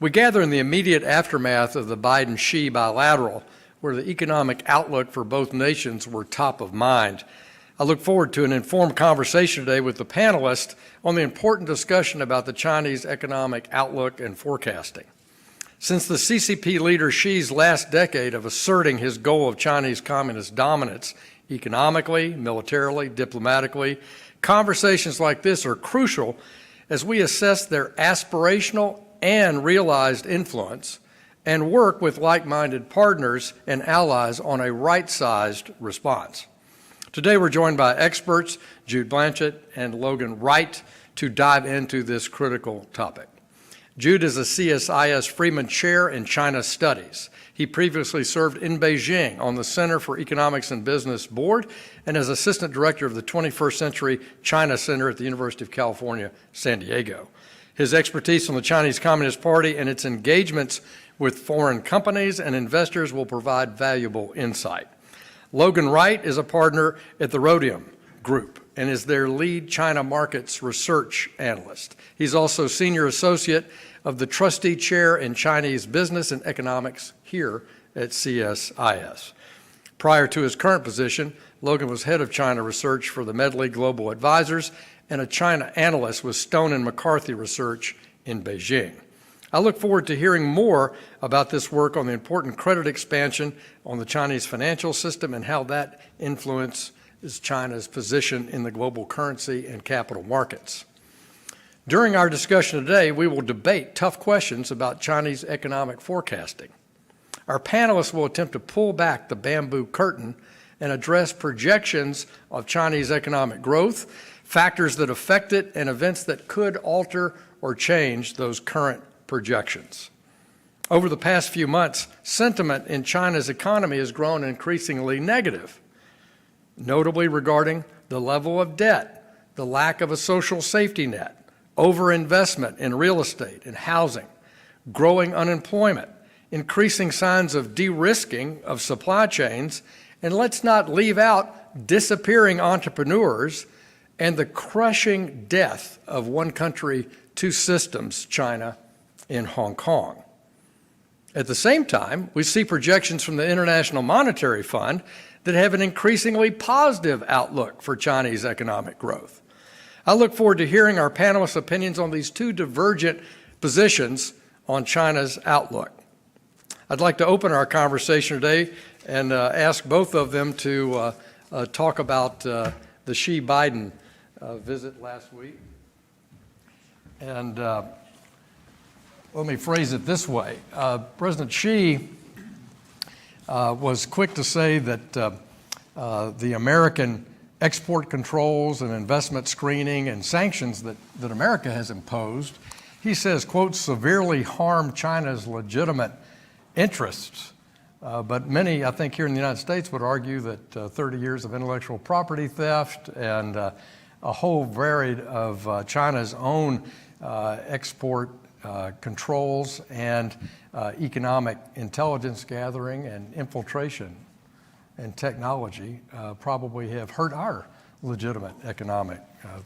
We gather in the immediate aftermath of the Biden-Xi bilateral, where the economic outlook for both nations were top of mind. I look forward to an informed conversation today with the panelists on the important discussion about the Chinese economic outlook and forecasting. Since the CCP leader Xi's last decade of asserting his goal of Chinese communist dominance economically, militarily, diplomatically, conversations like this are crucial as we assess their aspirational and realized influence and work with like-minded partners and allies on a right-sized response. Today we're joined by experts, Jude Blanchett and Logan Wright, to dive into this critical topic. Jude is a CSIS Freeman Chair in China Studies. He previously served in Beijing on the Center for Economics and Business Board and as Assistant Director of the 21st Century China Center at the University of California, San Diego. His expertise on the Chinese Communist Party and its engagements with foreign companies and investors will provide valuable insight. Logan Wright is a partner at the Rhodium Group and is their lead China markets research analyst. He's also senior associate of the trustee chair in Chinese business and economics here at CSIS. Prior to his current position, Logan was head of China research for the Medley Global Advisors and a China analyst with Stone and McCarthy Research in Beijing. I look forward to hearing more about this work on the important credit expansion on the Chinese financial system and how that influences China's position in the global currency and capital markets. During our discussion today, we will debate tough questions about Chinese economic forecasting. Our panelists will attempt to pull back the bamboo curtain and address projections of Chinese economic growth, factors that affect it, and events that could alter or change those current projections. Over the past few months, sentiment in China's economy has grown increasingly negative, notably regarding the level of debt, the lack of a social safety net, overinvestment in real estate and housing, growing unemployment, increasing signs of de-risking of supply chains, and let's not leave out disappearing entrepreneurs and the crushing death of one country, two systems, China in Hong Kong. At the same time, we see projections from the International Monetary Fund that have an increasingly positive outlook for Chinese economic growth. I look forward to hearing our panelists' opinions on these two divergent positions on China's outlook. I'd like to open our conversation today and ask both of them to talk about the Xi-Biden visit last week. And let me phrase it this way. President Xi was quick to say that the American export controls and investment screening and sanctions that America has imposed, he says, quote, severely harm China's legitimate interests. But many, I think, here in the United States would argue that 30 years of intellectual property theft and a whole variety of China's own export controls and economic intelligence gathering and infiltration and technology probably have hurt our legitimate economic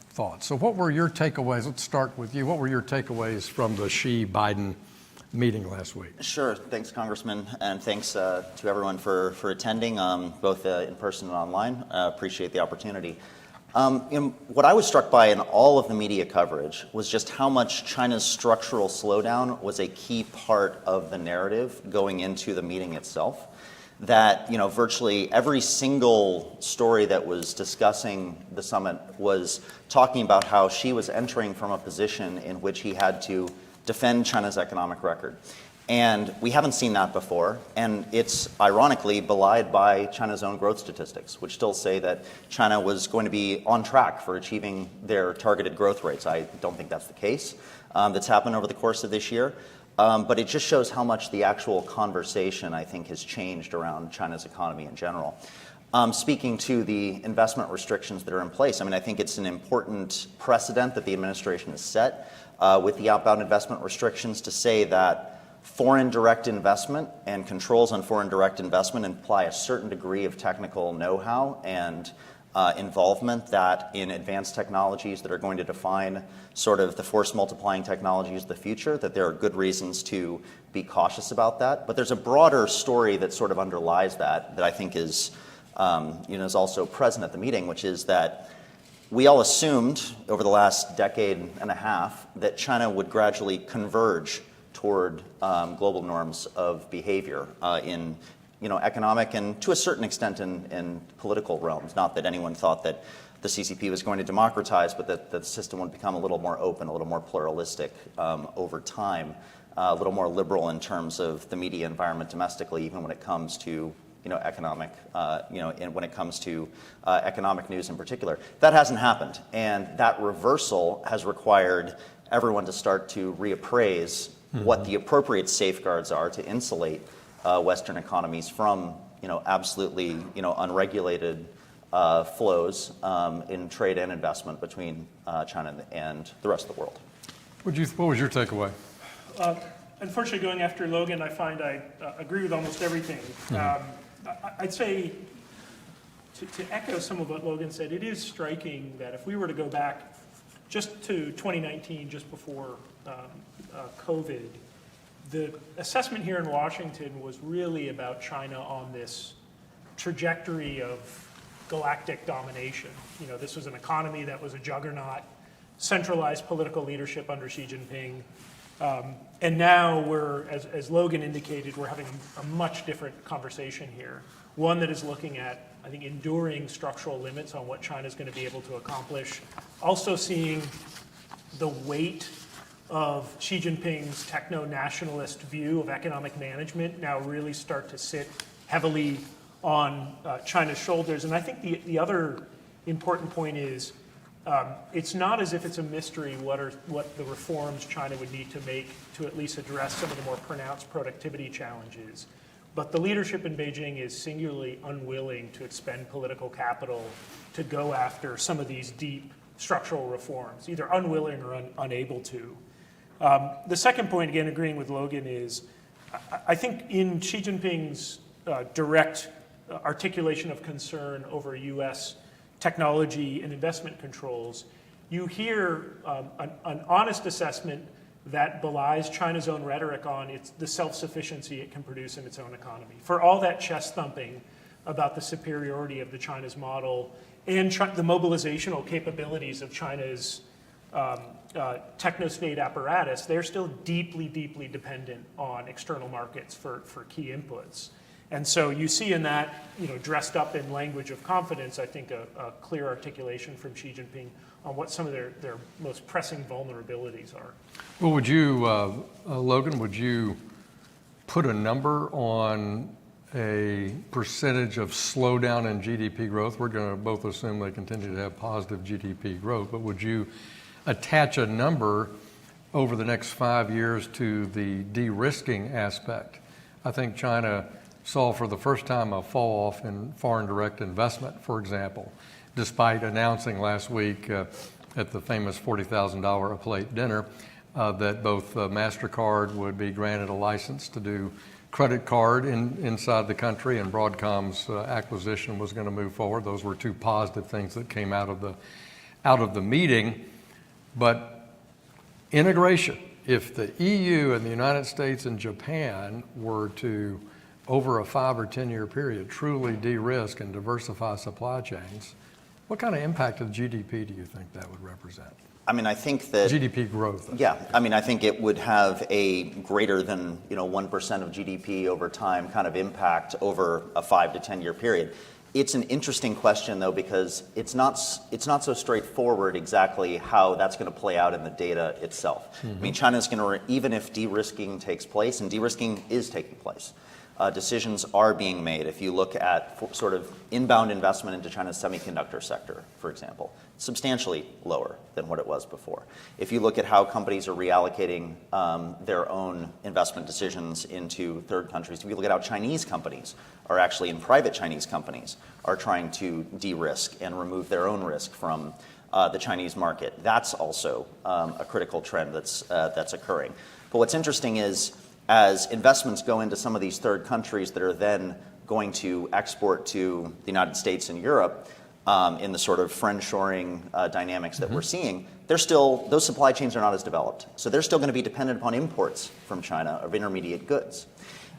thoughts. So what were your takeaways? Let's start with you. What were your takeaways from the Xi-Biden meeting last week? Sure. Thanks, Congressman, and thanks to everyone for attending, both in person and online. Appreciate the opportunity. What I was struck by in all of the media coverage was just how much China's structural slowdown was a key part of the narrative going into the meeting itself. That, virtually every single story that was discussing the summit was talking about how Xi was entering from a position in which he had to defend China's economic record. And we haven't seen that before, and it's ironically belied by China's own growth statistics, which still say that China was going to be on track for achieving their targeted growth rates. I don't think that's the case. That's happened over the course of this year. But it just shows how much the actual conversation, I think, has changed around China's economy in general. Speaking to the investment restrictions that are in place, I think it's an important precedent that the administration has set with the outbound investment restrictions to say that foreign direct investment and controls on foreign direct investment imply a certain degree of technical know-how and involvement that in advanced technologies that are going to define sort of the force multiplying technologies of the future, that there are good reasons to be cautious about that. But there's a broader story that sort of underlies that I think is, is also present at the meeting, which is that we all assumed over the last decade and a half that China would gradually converge toward global norms of behavior in economic and to a certain extent in political realms. Not that anyone thought that the CCP was going to democratize, but that the system would become a little more open, a little more pluralistic over time, a little more liberal in terms of the media environment domestically, even when it comes to economic, when it comes to economic news in particular. That hasn't happened, and that reversal has required everyone to start to reappraise what the appropriate safeguards are to insulate Western economies from, absolutely, unregulated flows in trade and investment between China and the rest of the world. What was your takeaway? Unfortunately, going after Logan, I find I agree with almost everything. I'd say, to echo some of what Logan said, it is striking that if we were to go back just to 2019, just before COVID, the assessment here in Washington was really about China on this trajectory of galactic domination. This was an economy that was a juggernaut, centralized political leadership under Xi Jinping. And now we're, as Logan indicated, we're having a much different conversation here. One that is looking at, I think, enduring structural limits on what China's going to be able to accomplish. Also seeing the weight of Xi Jinping's techno-nationalist view of economic management now really start to sit heavily on China's shoulders. And I think the other important point is it's not as if it's a mystery what the reforms China would need to make to at least address some of the more pronounced productivity challenges. But the leadership in Beijing is singularly unwilling to expend political capital to go after some of these deep structural reforms, either unwilling or unable to. The second point, again, agreeing with Logan, is I think in Xi Jinping's direct articulation of concern over U.S. technology and investment controls, you hear an honest assessment that belies China's own rhetoric on the self-sufficiency it can produce in its own economy. For all that chest thumping about the superiority of the China's model and the mobilizational capabilities of China's techno-state apparatus, they're still deeply, deeply dependent on external markets for key inputs. And so you see in that, dressed up in language of confidence, I think a clear articulation from Xi Jinping on what some of their most pressing vulnerabilities are. Well, would you, Logan, would you put a number on a percentage of slowdown in GDP growth? We're going to both assume they continue to have positive GDP growth, but would you attach a number over the next 5 years to the de-risking aspect? I think China saw for the first time a fall off in foreign direct investment, for example, despite announcing last week at the famous $40,000 a plate dinner that both MasterCard would be granted a license to do credit card inside the country, and Broadcom's acquisition was going to move forward. Those were two positive things that came out of the meeting. But integration, if the EU and the United States and Japan were to, over a 5 or 10 year period, truly de-risk and diversify supply chains, what kind of impact of GDP do you think that would represent? I mean, I think that GDP growth. Yeah, I mean, I think it would have a greater than 1% of GDP over time kind of impact over a 5 to 10 year period. It's an interesting question, though, because it's not so straightforward exactly how that's going to play out in the data itself. I mean, China's going to, even if de-risking takes place, and de-risking is taking place, decisions are being made. If you look at sort of inbound investment into China's semiconductor sector, for example, substantially lower than what it was before. If you look at how companies are reallocating their own investment decisions into third countries, if you look at how Chinese companies are actually, in private Chinese companies, are trying to de-risk and remove their own risk from the Chinese market, that's also a critical trend that's occurring. But what's interesting is, as investments go into some of these third countries that are then going to export to the United States and Europe, in the sort of friend-shoring dynamics that we're seeing, those supply chains are not as developed. So they're still going to be dependent upon imports from China of intermediate goods.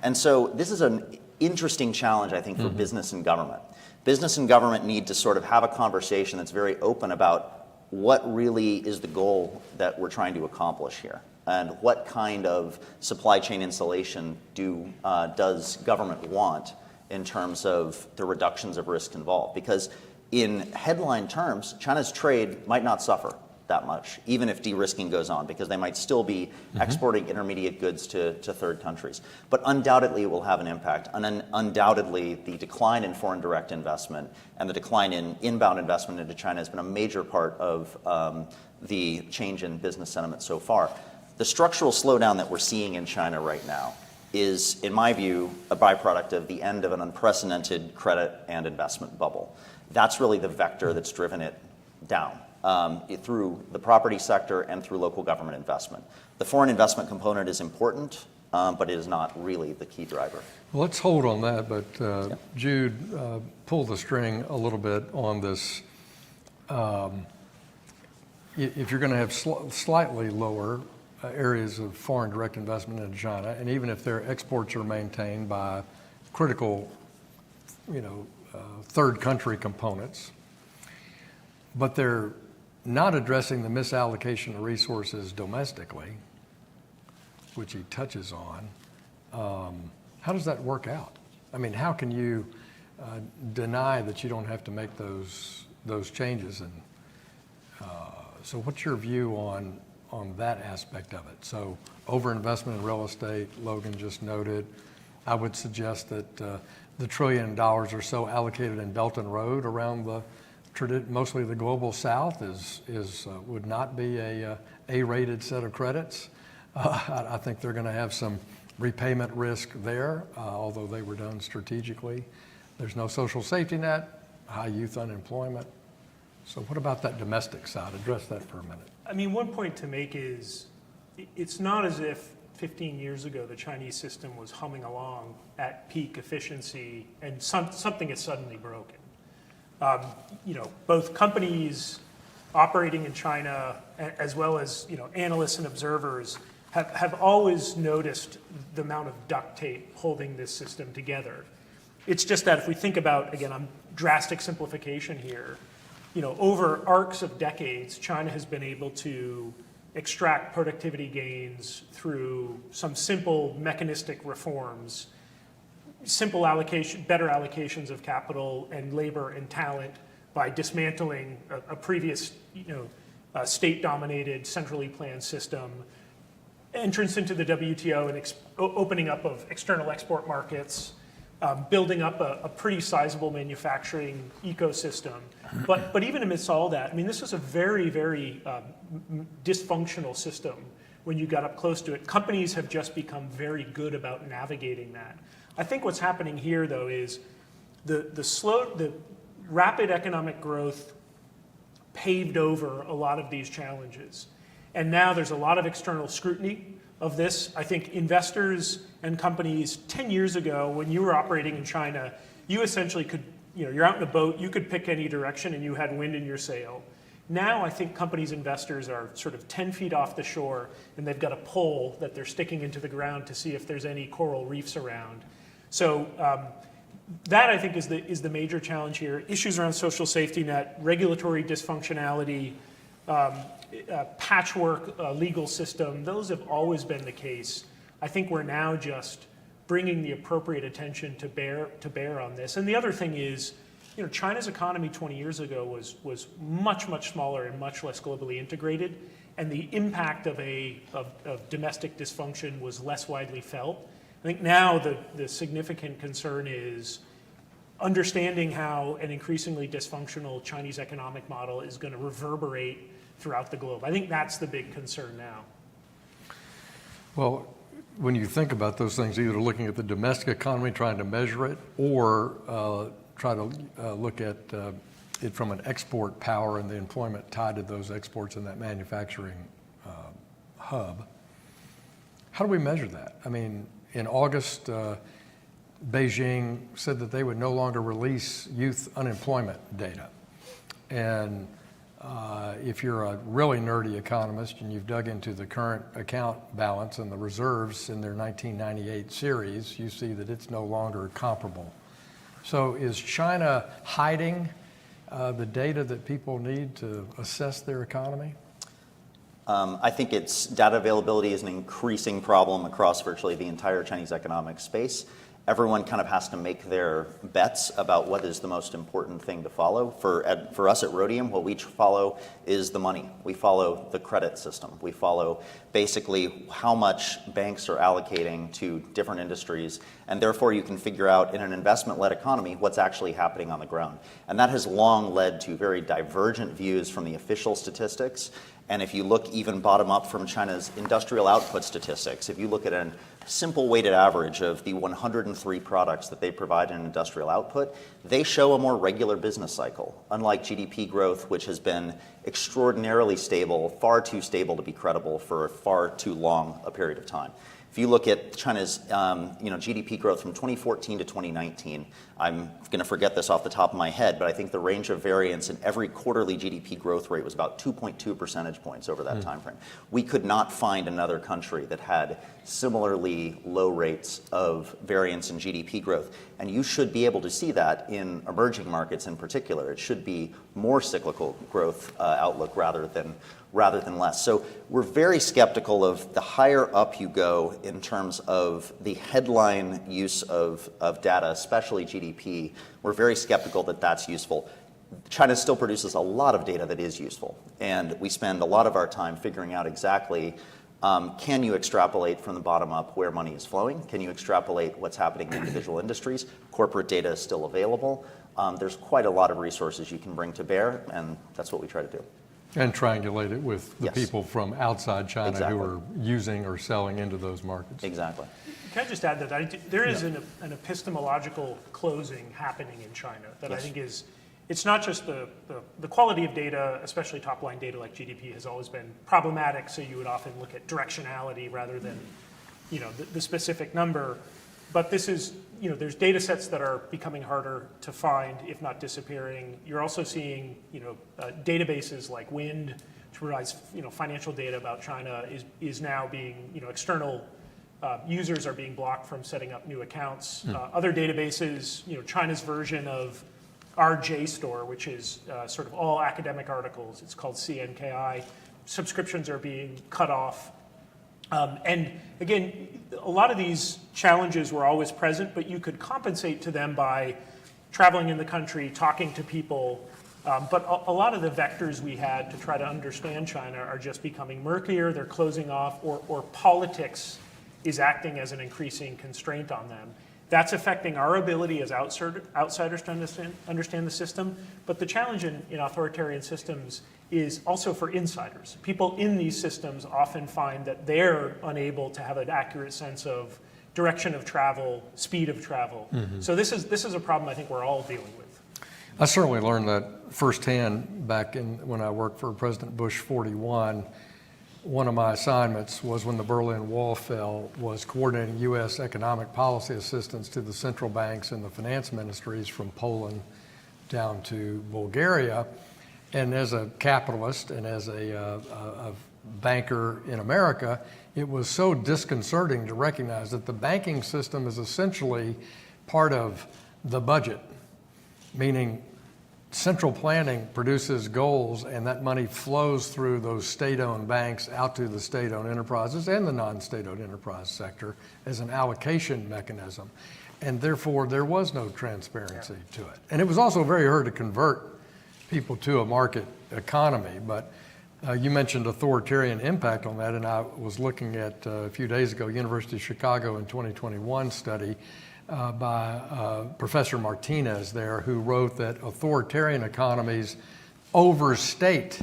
And so this is an interesting challenge, I think, for business and government. Business and government need to sort of have a conversation that's very open about what really is the goal that we're trying to accomplish here, and what kind of supply chain insulation does government want in terms of the reductions of risk involved. Because in headline terms, China's trade might not suffer that much, even if de-risking goes on, because they might still be exporting intermediate goods to third countries. But undoubtedly it will have an impact. And undoubtedly the decline in foreign direct investment and the decline in inbound investment into China has been a major part of the change in business sentiment so far. The structural slowdown that we're seeing in China right now is, in my view, a byproduct of the end of an unprecedented credit and investment bubble. That's really the vector that's driven it down. Through the property sector and through local government investment. The foreign investment component is important, but it is not really the key driver. Well, let's hold on that, but Jude, pull the string a little bit on this. If you're going to have slightly lower areas of foreign direct investment into China, and even if their exports are maintained by critical, third country components, but they're not addressing the misallocation of resources domestically, which he touches on, how does that work out? I mean, how can you deny that you don't have to make those changes? And so what's your view on that aspect of it? So overinvestment in real estate, Logan just noted. I would suggest that the $1 trillion or so allocated in Belt and Road around mostly the global south would not be a A-rated set of credits. I think they're going to have some repayment risk there, although they were done strategically. There's no social safety net, high youth unemployment. So what about that domestic side? Address that for a minute. I mean, one point to make is it's not as if 15 years ago the Chinese system was humming along at peak efficiency and something is suddenly broken. Both companies operating in China as well as analysts and observers have always noticed the amount of duct tape holding this system together. It's just that if we think about, again, I'm drastic simplification here, over arcs of decades, China has been able to extract productivity gains through some simple mechanistic reforms, simple better allocations of capital and labor and talent by dismantling a previous, state-dominated, centrally planned system, entrance into the WTO and opening up of external export markets, building up a pretty sizable manufacturing ecosystem. But even amidst all that, I mean, this was a very, very dysfunctional system when you got up close to it. Companies have just become very good about navigating that. I think what's happening here, though, is the rapid economic growth paved over a lot of these challenges. And now there's a lot of external scrutiny of this. I think investors and companies 10 years ago, when you were operating in China, you essentially could, you're out in a boat, you could pick any direction and you had wind in your sail. Now I think companies, investors are sort of 10 feet off the shore and they've got a pole that they're sticking into the ground to see if there's any coral reefs around. So that I think is the major challenge here. Issues around social safety net, regulatory dysfunctionality, patchwork legal system, those have always been the case. I think we're now just bringing the appropriate attention to bear on this. And the other thing is, China's economy 20 years ago was much, much smaller and much less globally integrated, and the impact of domestic dysfunction was less widely felt. I think now the significant concern is understanding how an increasingly dysfunctional Chinese economic model is going to reverberate throughout the globe. I think that's the big concern now. Well, when you think about those things, either looking at the domestic economy, trying to measure it, or try to look at it from an export power and the employment tied to those exports in that manufacturing hub, how do we measure that? I mean, in August, Beijing said that they would no longer release youth unemployment data. And if you're a really nerdy economist and you've dug into the current account balance and the reserves in their 1998 series, you see that it's no longer comparable. So is China hiding the data that people need to assess their economy? I think its data availability is an increasing problem across virtually the entire Chinese economic space. Everyone kind of has to make their bets about what is the most important thing to follow. For us at Rhodium, what we follow is the money. We follow the credit system. We follow basically how much banks are allocating to different industries, and therefore you can figure out in an investment-led economy what's actually happening on the ground. And that has long led to very divergent views from the official statistics. And if you look even bottom up from China's industrial output statistics, if you look at a simple weighted average of the 103 products that they provide in industrial output, they show a more regular business cycle, unlike GDP growth, which has been extraordinarily stable, far too stable to be credible for far too long a period of time. If you look at China's GDP growth from 2014 to 2019, I'm going to forget this off the top of my head, but I think the range of variance in every quarterly GDP growth rate was about 2.2 percentage points over that time frame. We could not find another country that had similarly low rates of variance in GDP growth. And you should be able to see that in emerging markets in particular. It should be more cyclical growth outlook rather than less. So we're very skeptical of the higher up you go in terms of the headline use of data, especially GDP. We're very skeptical that that's useful. China still produces a lot of data that is useful, and we spend a lot of our time figuring out exactly can you extrapolate from the bottom up where money is flowing? Can you extrapolate what's happening in individual industries? Corporate data is still available. There's quite a lot of resources you can bring to bear, and that's what we try to do. And triangulate it with the Yes. people from outside China Exactly. who are using or selling into those markets. Exactly. Can I just add that there is an epistemological closing happening in China that I Yes. think is, it's not just the quality of data, especially top-line data like GDP, has always been problematic, so you would often look at directionality rather than the specific number. But this is, there's data sets that are becoming harder to find, if not disappearing. You're also seeing, databases like Wind, which provides, financial data about China, is now being, external users are being blocked from setting up new accounts. Other databases, China's version of our JSTOR, which is sort of all academic articles, it's called CNKI. Subscriptions are being cut off. And again, a lot of these challenges were always present, but you could compensate to them by traveling in the country, talking to people. But a lot of the vectors we had to try to understand China are just becoming murkier, they're closing off, or politics is acting as an increasing constraint on them. That's affecting our ability as outsiders to understand the system. But the challenge in authoritarian systems is also for insiders. People in these systems often find that they're unable to have an accurate sense of direction of travel, speed of travel. So this is a problem I think we're all dealing with. I certainly learned that firsthand back when I worked for President Bush 41. One of my assignments was when the Berlin Wall fell, was coordinating U.S. economic policy assistance to the central banks and the finance ministries from Poland down to Bulgaria. And as a capitalist and as a banker in America, it was so disconcerting to recognize that the banking system is essentially part of the budget, meaning central planning produces goals, and that money flows through those state-owned banks out to the state-owned enterprises and the non-state-owned enterprise sector as an allocation mechanism. And therefore, there was no transparency to it. And it was also very hard to convert people to a market economy. But you mentioned authoritarian impact on that, and I was looking at a few days ago, University of Chicago in 2021 study by Professor Martinez there, who wrote that authoritarian economies overstate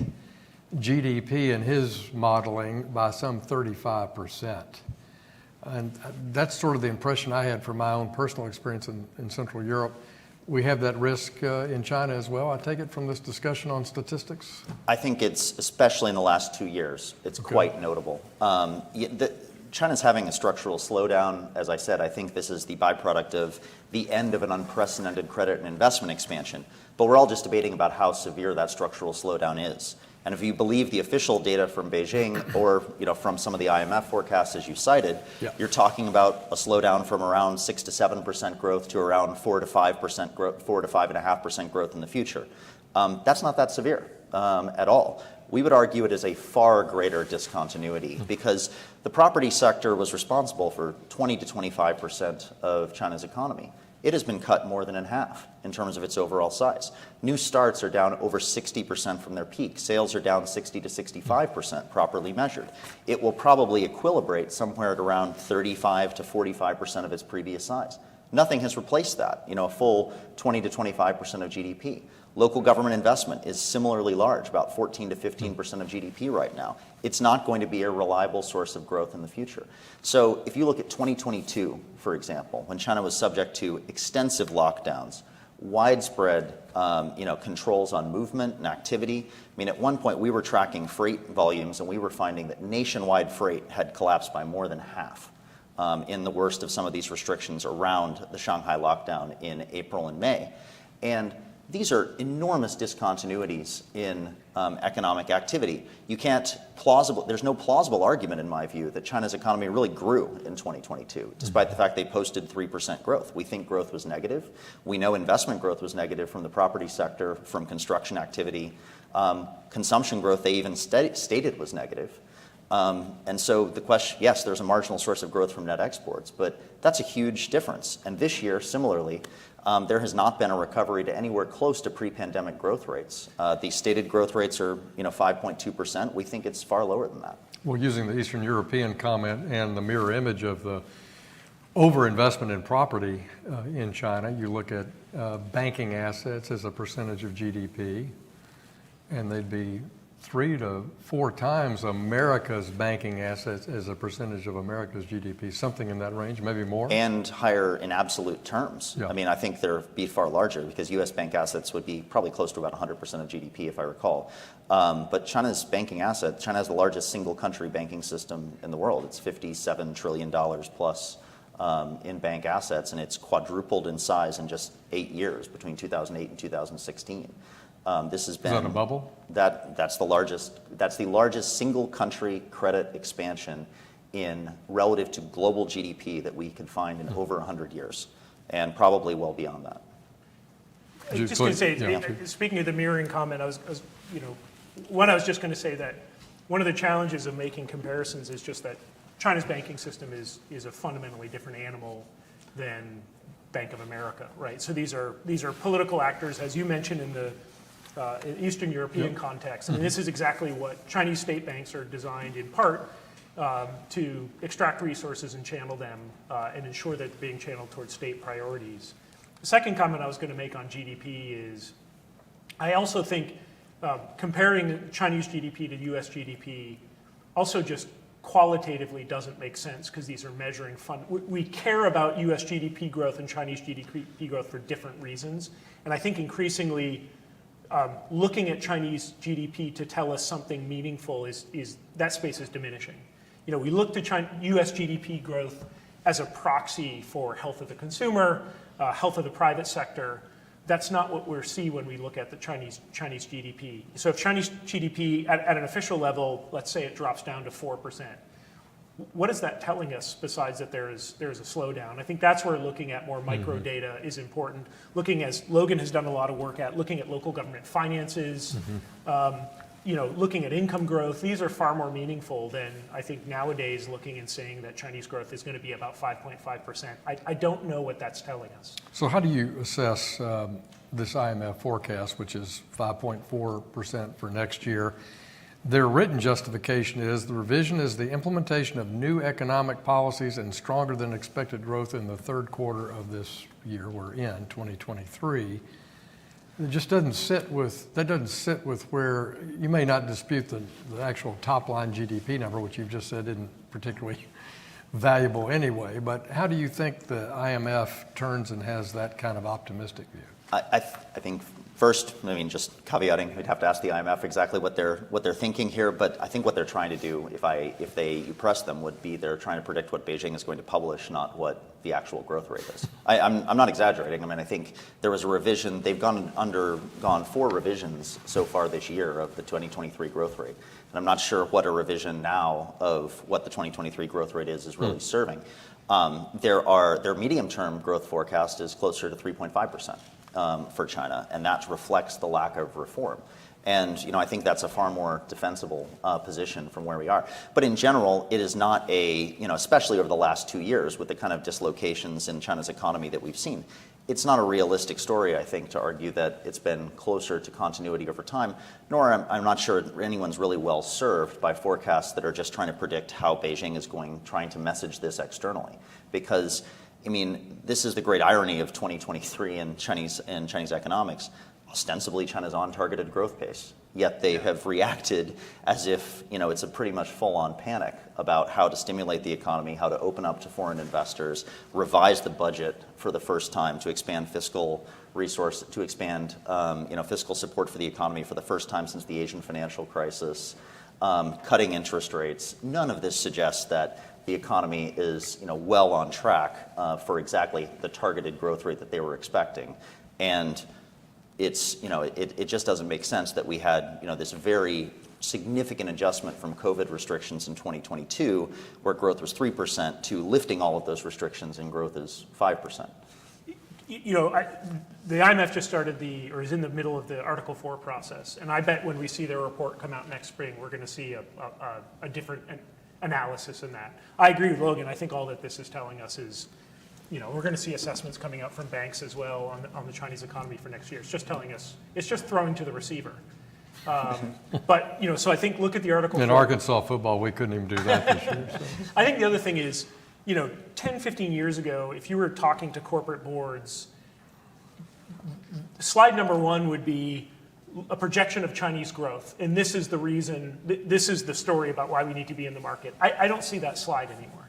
GDP in his modeling by some 35%. And that's sort of the impression I had from my own personal experience in Central Europe. We have that risk in China as well, I take it, from this discussion on statistics? I think it's, especially in the last 2 years, it's quite notable. China's having a structural slowdown. As I said, I think this is the byproduct of the end of an unprecedented credit and investment expansion. But we're all just debating about how severe that structural slowdown is. And if you believe the official data from Beijing or from some of the IMF forecasts as you cited, you're talking about a slowdown from around 6 to 7% growth to around 4 to 5% growth, 4 to 5.5% growth in the future. That's not that severe at all. We would argue it is a far greater discontinuity because the property sector was responsible for 20 to 25% of China's economy. It has been cut more than in half in terms of its overall size. New starts are down over 60% from their peak. Sales are down 60 to 65% properly measured. It will probably equilibrate somewhere at around 35 to 45% of its previous size. Nothing has replaced that, a full 20 to 25% of GDP. Local government investment is similarly large, about 14 to 15% of GDP right now. It's not going to be a reliable source of growth in the future. So if you look at 2022, for example, when China was subject to extensive lockdowns, widespread controls on movement and activity. I mean, at one point we were tracking freight volumes and we were finding that nationwide freight had collapsed by more than half in the worst of some of these restrictions around the Shanghai lockdown in April and May. And these are enormous discontinuities in economic activity. There's no plausible argument in my view that China's economy really grew in 2022, despite the fact they posted 3% growth. We think growth was negative. We know investment growth was negative from the property sector, from construction activity. Consumption growth, they even stated was negative. And so the question, yes, there's a marginal source of growth from net exports, but that's a huge difference. And this year, similarly, there has not been a recovery to anywhere close to pre-pandemic growth rates. The stated growth rates are 5.2%. We think it's far lower than that. Well, using the Eastern European comment and the mirror image of the overinvestment in property in China, you look at banking assets as a percentage of GDP, and they'd be 3 to 4 times America's banking assets as a percentage of America's GDP, something in that range, maybe more. And higher in absolute terms. Yeah. I mean, I think they'd be far larger because U.S. bank assets would be probably close to about 100% of GDP, if I recall. But China's banking assets, China has the largest single country banking system in the world. It's $57 trillion plus in bank assets, and it's quadrupled in size in just 8 years between 2008 and 2016. This has been. Is that a bubble? That's the largest single country credit expansion in relative to global GDP that we could find in over 100 years, and probably well beyond that. I was just going to say, speaking of the mirroring comment, I was just going to say that one of the challenges of making comparisons is just that China's banking system is a fundamentally different animal than Bank of America, right? So these are political actors, as you mentioned in the Eastern European context. I mean, this is exactly what Chinese state banks are designed in part to extract resources and channel them and ensure that they're being channeled towards state priorities. The second comment I was going to make on GDP is I also think comparing Chinese GDP to US GDP also just qualitatively doesn't make sense because these are measuring we care about US GDP growth and Chinese GDP growth for different reasons. And I think increasingly looking at Chinese GDP to tell us something meaningful is that space is diminishing. We look to US GDP growth as a proxy for health of the consumer, health of the private sector. That's not what we see when we look at the Chinese GDP. So if Chinese GDP at an official level, let's say it drops down to 4%, what is that telling us besides that there is a slowdown? I think that's where looking at more micro data is important. Looking, as Logan has done a lot of work at, looking at local government finances, looking at income growth. These are far more meaningful than I think nowadays looking and saying that Chinese growth is going to be about 5.5%. I don't know what that's telling us. So how do you assess this IMF forecast, which is 5.4% for next year? Their written justification is the revision is the implementation of new economic policies and stronger than expected growth in the third quarter of this year we're in, 2023. It just doesn't sit with where you may not dispute the actual top line GDP number, which you've just said isn't particularly valuable anyway. But how do you think the IMF turns and has that kind of optimistic view? I think First, I mean, just caveating, we'd have to ask the IMF exactly what they're thinking here, but I think what they're trying to do, if you press them, would be they're trying to predict what Beijing is going to publish, not what the actual growth rate is. I'm not exaggerating. I mean, I think there was a revision. They've undergone 4 revisions so far this year of the 2023 growth rate, and I'm not sure what a revision now of what the 2023 growth rate is really serving. Their medium-term growth forecast is closer to 3.5%. For China, and that reflects the lack of reform. And I think that's a far more defensible position from where we are. But in general, it is not especially over the last 2 years with the kind of dislocations in China's economy that we've seen, it's not a realistic story, I think, to argue that it's been closer to continuity over time, nor I'm not sure anyone's really well served by forecasts that are just trying to predict how Beijing is trying to message this externally. Because I mean, this is the great irony of 2023 in Chinese economics. Ostensibly, China's on targeted growth pace, yet they have reacted as if it's a pretty much full-on panic about how to stimulate the economy, how to open up to foreign investors, revise the budget for the first time to expand fiscal resource, to expand fiscal support for the economy for the first time since the Asian financial crisis, cutting interest rates. None of this suggests that the economy is well on track for exactly the targeted growth rate that they were expecting. And it's it just doesn't make sense that we had this very significant adjustment from COVID restrictions in 2022 where growth was 3% to lifting all of those restrictions and growth is 5%. The IMF just started is in the middle of the Article 4 process, and I bet when we see their report come out next spring, we're going to see a different analysis in that. I agree with Logan. I think all that this is telling us is, we're going to see assessments coming out from banks as well on the Chinese economy for next year. It's just telling us, it's just throwing to the receiver. But, so I think look at the Article 4. In Arkansas football, we couldn't even do that this year. So. I think the other thing is, 10, 15 years ago, if you were talking to corporate boards, slide number 1 would be a projection of Chinese growth. And this is the reason, this is the story about why we need to be in the market. I don't see that slide anymore.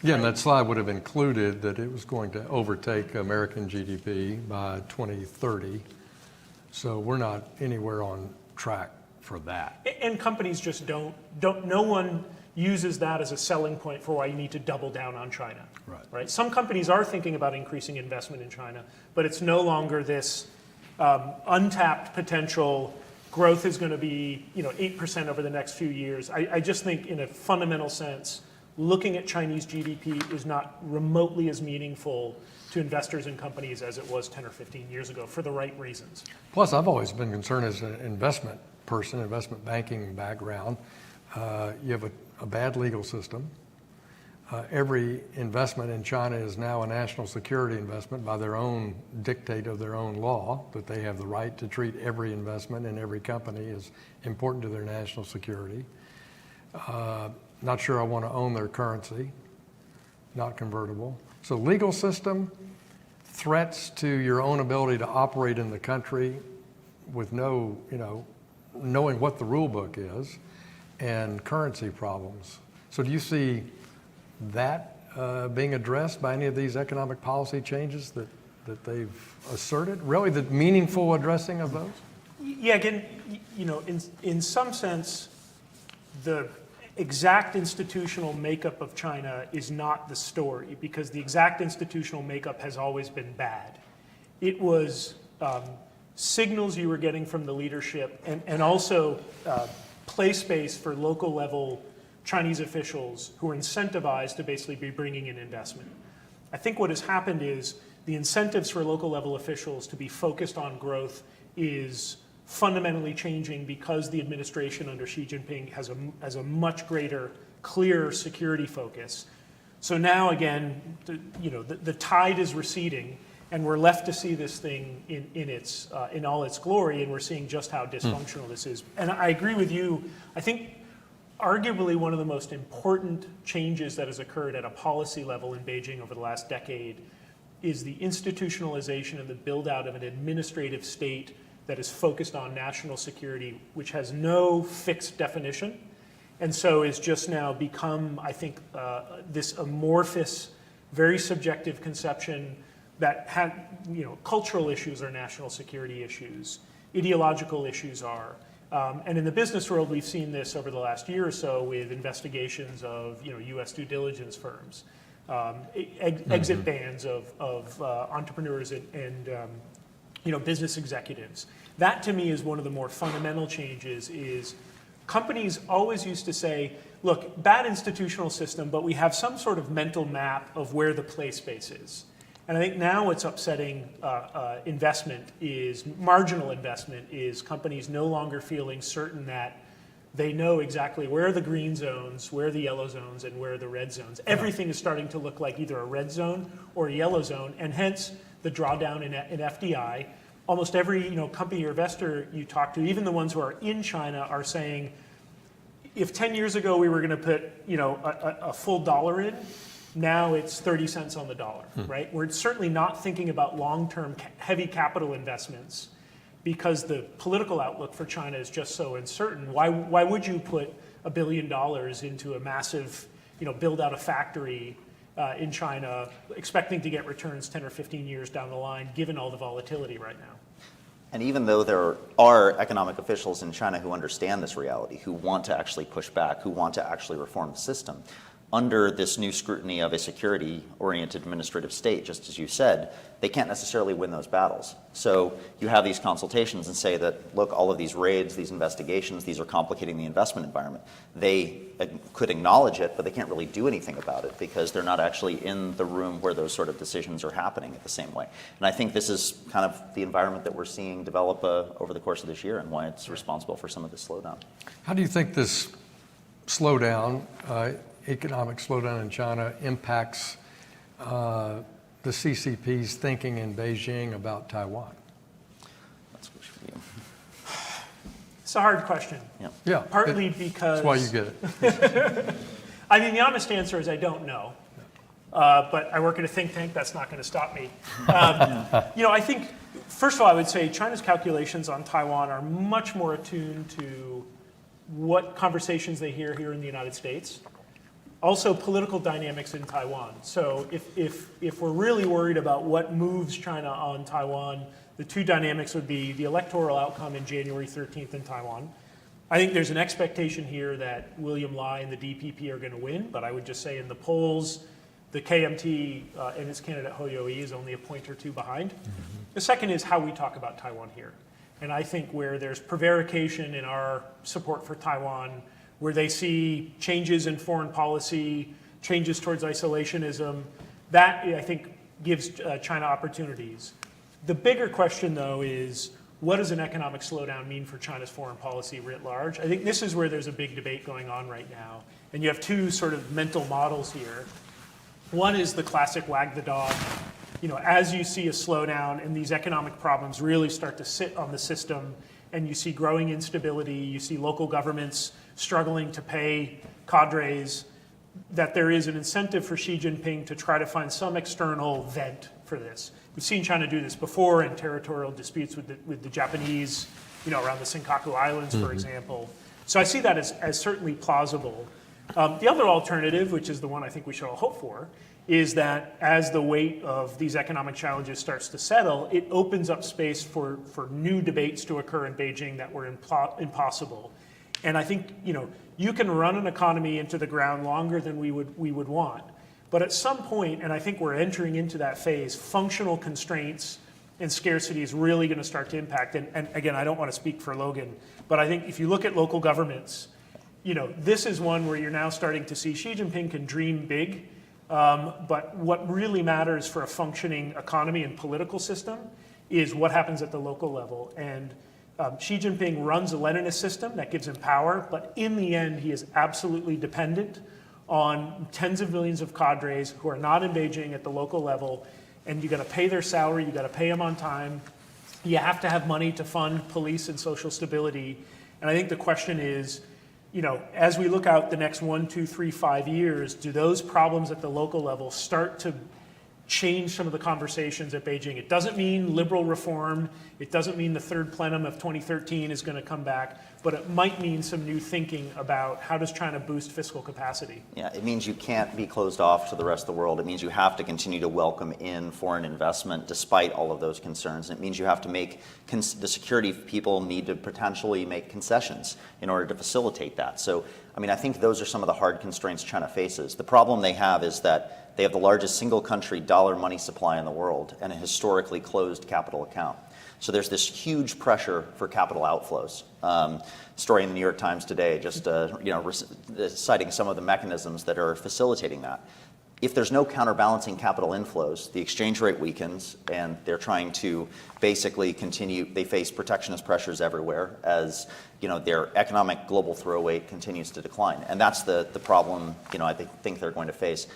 Yeah, and that slide would have included that it was going to overtake American GDP by 2030. So we're not anywhere on track for that. And companies just don't, no one uses that as a selling point for why you need to double down on China. Right? Some companies are thinking about increasing investment in China, but it's no longer this untapped potential. Growth is going to be 8% over the next few years. I just think in a fundamental sense, looking at Chinese GDP is not remotely as meaningful to investors and companies as it was 10 or 15 years ago for the right reasons. Plus, I've always been concerned as an investment person, investment banking background, you have a bad legal system. Every investment in China is now a national security investment by their own dictate of their own law, that they have the right to treat every investment in every company as important to their national security. Not sure I want to own their currency, not convertible. So legal system, threats to your own ability to operate in the country with no, knowing what the rule book is, and currency problems. So do you see that being addressed by any of these economic policy changes that they've asserted? Really, the meaningful addressing of those? Yeah, again, in some sense, the exact institutional makeup of China is not the story, because the exact institutional makeup has always been bad. It was signals you were getting from the leadership and also play space for local level Chinese officials who are incentivized to basically be bringing in investment. I think what has happened is the incentives for local level officials to be focused on growth is fundamentally changing because the administration under Xi Jinping has a much greater, clear security focus. So now again, the tide is receding, and we're left to see this thing in all its glory, and we're seeing just how dysfunctional this is. And I agree with you. I think arguably one of the most important changes that has occurred at a policy level in Beijing over the last decade is the institutionalization and the build out of an administrative state that is focused on national security, which has no fixed definition, and so is just now become, I think, this amorphous, very subjective conception that have, cultural issues are national security issues, ideological issues are. And in the business world, we've seen this over the last year or so with investigations of U.S. due diligence firms, exit bans of entrepreneurs and business executives. That to me is one of the more fundamental changes. Is companies always used to say, look, bad institutional system, but we have some sort of mental map of where the play space is. And I think now what's upsetting marginal investment is companies no longer feeling certain that they know exactly where are the green zones, where are the yellow zones, and where are the red zones. Everything is starting to look like either a red zone or a yellow zone, and hence the drawdown in FDI. Almost every company or investor you talk to, even the ones who are in China, are saying, if 10 years ago we were going to put a full dollar in, now it's 30 cents on the dollar, right? We're certainly not thinking about long-term heavy capital investments because the political outlook for China is just so uncertain. Why would you put $1 billion into a massive, build out a factory in China, expecting to get returns 10 or 15 years down the line, given all the volatility right now? And even though there are economic officials in China who understand this reality, who want to actually push back, who want to actually reform the system, under this new scrutiny of a security-oriented administrative state, just as you said, they can't necessarily win those battles. So you have these consultations and say that, look, all of these raids, these investigations, these are complicating the investment environment. They could acknowledge it, but they can't really do anything about it because they're not actually in the room where those sort of decisions are happening at the same way. And I think this is kind of the environment that we're seeing develop over the course of this year and why it's responsible for some of this slowdown. How do you think this slowdown, economic slowdown in China, impacts the CCP's thinking in Beijing about Taiwan? That's good for you. It's a hard question. Yeah. Partly because... That's why you get it. I mean, the honest answer is I don't know. But I work at a think tank. That's not going to stop me. I think, first of all, I would say China's calculations on Taiwan are much more attuned to what conversations they hear here in the United States. Also, political dynamics in Taiwan. So if we're really worried about what moves China on Taiwan, the two dynamics would be the electoral outcome in January 13th in Taiwan. I think there's an expectation here that William Lai and the DPP are going to win, but I would just say in the polls, the KMT and its candidate Ho Yo-i is only a point or two behind. The second is how we talk about Taiwan here. And I think where there's prevarication in our support for Taiwan, where they see changes in foreign policy, changes towards isolationism, that I think gives China opportunities. The bigger question, though, is what does an economic slowdown mean for China's foreign policy writ large? I think this is where there's a big debate going on right now. And you have two sort of mental models here. One is the classic wag the dog. As you see a slowdown and these economic problems really start to sit on the system, and you see growing instability, you see local governments struggling to pay cadres, that there is an incentive for Xi Jinping to try to find some external vent for this. We've seen China do this before in territorial disputes with the Japanese, around the Senkaku Islands, for example. So I see that as certainly plausible. The other alternative, which is the one I think we should all hope for, is that as the weight of these economic challenges starts to settle, it opens up space for new debates to occur in Beijing that were impossible. And I think you can run an economy into the ground longer than we would want. But at some point, and I think we're entering into that phase, functional constraints and scarcity is really going to start to impact. And again, I don't want to speak for Logan, but I think if you look at local governments, this is one where you're now starting to see Xi Jinping can dream big. But what really matters for a functioning economy and political system is what happens at the local level. And Xi Jinping runs a Leninist system that gives him power, but in the end, he is absolutely dependent on tens of millions of cadres who are not in Beijing at the local level, and you got to pay their salary, you got to pay them on time, you have to have money to fund police and social stability. And I think the question is, as we look out the next 1, 2, 3, 5 years, do those problems at the local level start to change some of the conversations at Beijing. It doesn't mean liberal reform. It doesn't mean the third plenum of 2013 is going to come back, but it might mean some new thinking about how does China boost fiscal capacity. Yeah, it means you can't be closed off to the rest of the world. It means you have to continue to welcome in foreign investment despite all of those concerns. It means you have to make, the security people need to potentially make concessions in order to facilitate that. So, I mean, I think those are some of the hard constraints China faces. The problem they have is that they have the largest single country dollar money supply in the world and a historically closed capital account. So there's this huge pressure for capital outflows. Story in the New York Times today, just citing some of the mechanisms that are facilitating that. If there's no counterbalancing capital inflows, the exchange rate weakens, and they're trying to basically continue. They face protectionist pressures everywhere as their economic global throw weight continues to decline, and that's the problem I think they're going to face.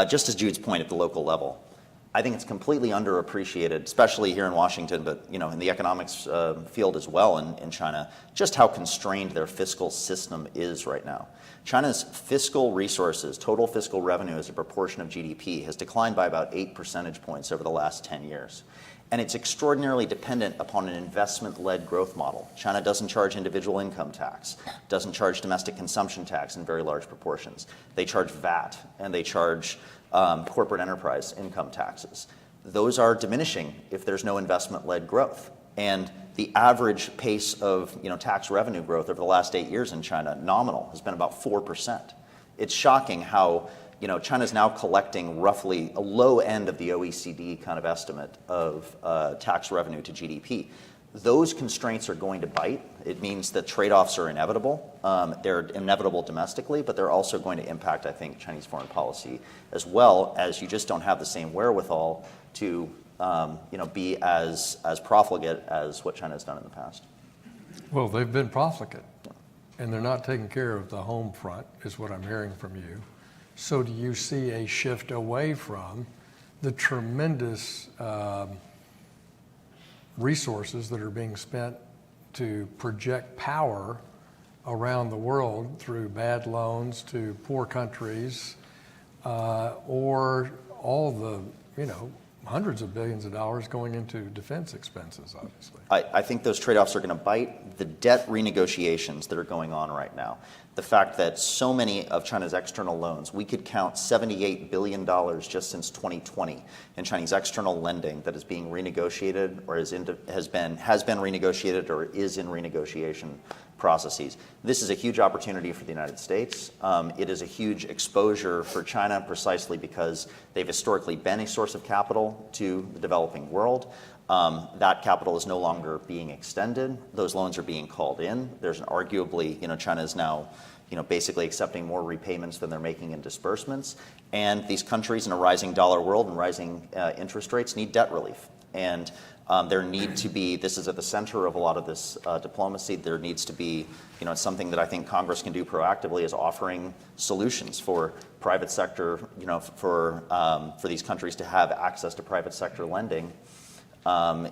Just as Jude's point at the local level, I think it's completely underappreciated, especially here in Washington, but in the economics field as well in China, just how constrained their fiscal system is right now. China's fiscal resources, total fiscal revenue as a proportion of GDP, has declined by about 8 percentage points over the last 10 years. And it's extraordinarily dependent upon an investment-led growth model. China doesn't charge individual income tax, doesn't charge domestic consumption tax in very large proportions. They charge VAT, and they charge corporate enterprise income taxes. Those are diminishing if there's no investment-led growth. And the average pace of tax revenue growth over the last 8 years in China, nominal, has been about 4%. It's shocking how China's now collecting roughly a low end of the OECD kind of estimate of tax revenue to GDP. Those constraints are going to bite. It means that trade-offs are inevitable. They're inevitable domestically, but they're also going to impact, I think, Chinese foreign policy, as well as you just don't have the same wherewithal to be as profligate as what China has done in the past. Well, they've been profligate, and they're not taking care of the home front, is what I'm hearing from you. So do you see a shift away from the tremendous resources that are being spent to project power around the world through bad loans to poor countries, or all the, hundreds of billions of dollars going into defense expenses, obviously? I think those trade-offs are going to bite. The debt renegotiations that are going on right now, the fact that so many of China's external loans, we could count $78 billion just since 2020 in Chinese external lending that is being renegotiated or has been renegotiated or is in renegotiation processes. This is a huge opportunity for the United States. It is a huge exposure for China precisely because they've historically been a source of capital to the developing world. That capital is no longer being extended. Those loans are being called in. There's arguably, China is now, basically accepting more repayments than they're making in disbursements. And these countries in a rising dollar world and rising interest rates need debt relief. And there need to be, this is at the center of a lot of this diplomacy, there needs to be, something that I think Congress can do proactively is offering solutions for private sector, for these countries to have access to private sector lending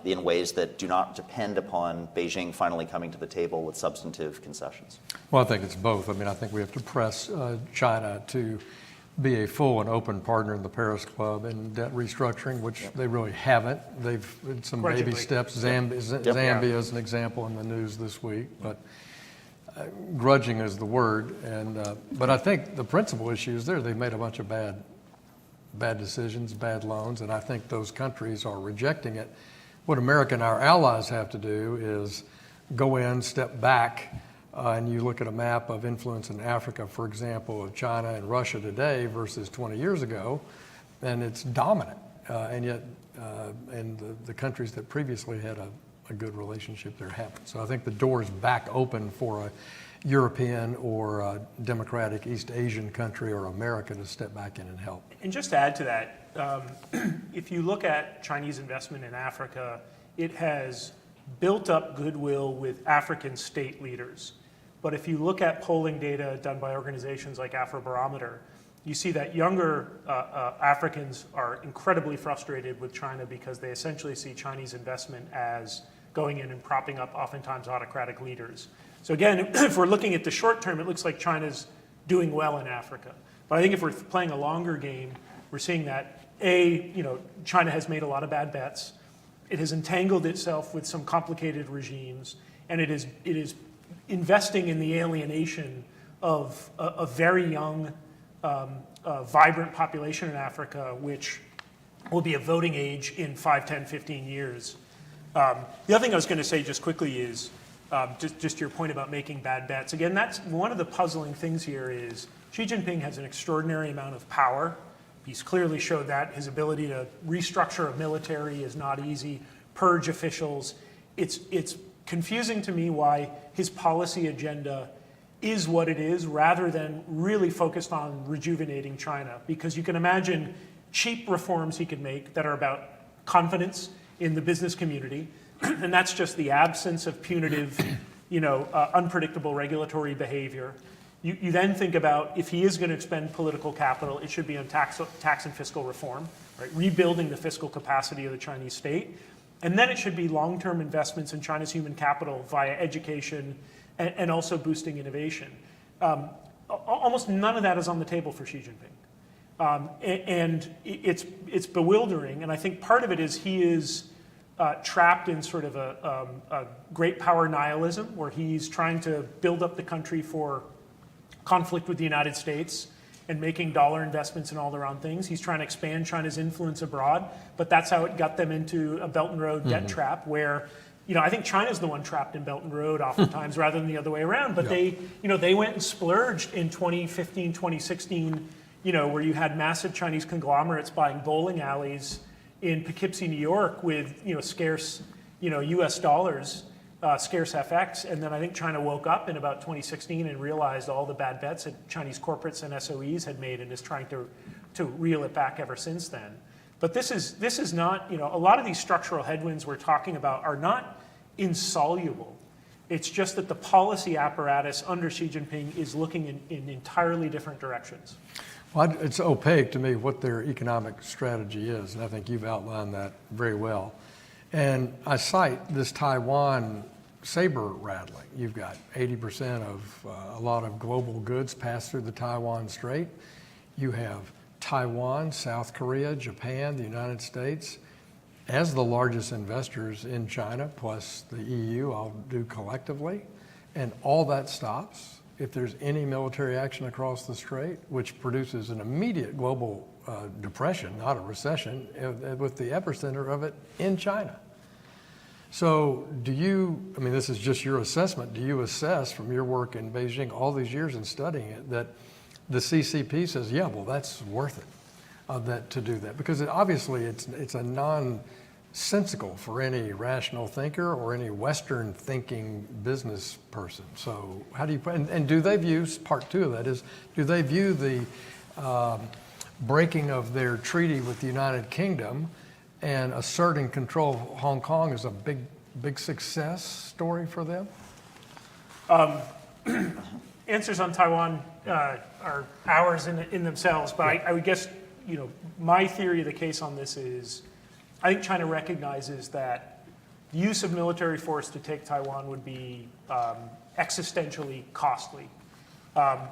in ways that do not depend upon Beijing finally coming to the table with substantive concessions. Well, I think it's both. I mean, I think we have to press China to be a full and open partner in the Paris Club in debt restructuring, which they really haven't. They've had some baby steps. Zambia is an example in the news this week, but grudging is the word. And but I think the principal issue is there. They've made a bunch of bad decisions, bad loans, and I think those countries are rejecting it. What America and our allies have to do is go in, step back, and you look at a map of influence in Africa, for example, of China and Russia today versus 20 years ago, and it's dominant. And yet, the countries that previously had a good relationship there haven't. So I think the door is back open for a European or a democratic East Asian country or America to step back in and help. And just to add to that, if you look at Chinese investment in Africa, it has built up goodwill with African state leaders. But if you look at polling data done by organizations like Afrobarometer, you see that younger Africans are incredibly frustrated with China because they essentially see Chinese investment as going in and propping up oftentimes autocratic leaders. So again, if we're looking at the short term, it looks like China's doing well in Africa. But I think if we're playing a longer game, we're seeing that China has made a lot of bad bets. It has entangled itself with some complicated regimes, and it is investing in the alienation of a very young, vibrant population in Africa, which will be a voting age in 5, 10, 15 years. The other thing I was going to say just quickly is just your point about making bad bets. Again, that's one of the puzzling things here is Xi Jinping has an extraordinary amount of power. He's clearly showed that. His ability to restructure a military is not easy, purge officials. It's confusing to me why his policy agenda is what it is rather than really focused on rejuvenating China. Because you can imagine cheap reforms he could make that are about confidence in the business community, and that's just the absence of punitive, unpredictable regulatory behavior. You then think about if he is going to expend political capital, it should be on tax and fiscal reform, right? Rebuilding the fiscal capacity of the Chinese state. And then it should be long-term investments in China's human capital via education and also boosting innovation. Almost none of that is on the table for Xi Jinping. And it's bewildering. And I think part of it is he is trapped in sort of a great power nihilism where he's trying to build up the country for conflict with the United States and making dollar investments in all the wrong things. He's trying to expand China's influence abroad, but that's how it got them into a Belt and Road debt trap where, I think China's the one trapped in Belt and Road oftentimes rather than the other way around. But they went and splurged in 2015, 2016, where you had massive Chinese conglomerates buying bowling alleys in Poughkeepsie, New York with, scarce, US dollars, scarce FX. And then I think China woke up in about 2016 and realized all the bad bets that Chinese corporates and SOEs had made and is trying to reel it back ever since then. But this is not, a lot of these structural headwinds we're talking about are not insoluble. It's just that the policy apparatus under Xi Jinping is looking in entirely different directions. Well, it's opaque to me what their economic strategy is, and I think you've outlined that very well. And I cite this Taiwan saber rattling. You've got 80% of a lot of global goods pass through the Taiwan Strait. You have Taiwan, South Korea, Japan, the United States as the largest investors in China, plus the EU, all do collectively. And all that stops if there's any military action across the strait, which produces an immediate global depression, not a recession, with the epicenter of it in China. So this is just your assessment, do you assess from your work in Beijing all these years in studying it that the CCP says, yeah, well, that's worth it to do that? Because obviously it's a nonsensical for any rational thinker or any Western thinking business person. So how do you, and do they view, part two of that is, do they view the breaking of their treaty with the United Kingdom and asserting control of Hong Kong as a big success story for them? Answers on Taiwan are ours in themselves, but I would guess, my theory of the case on this is, I think China recognizes that the use of military force to take Taiwan would be existentially costly.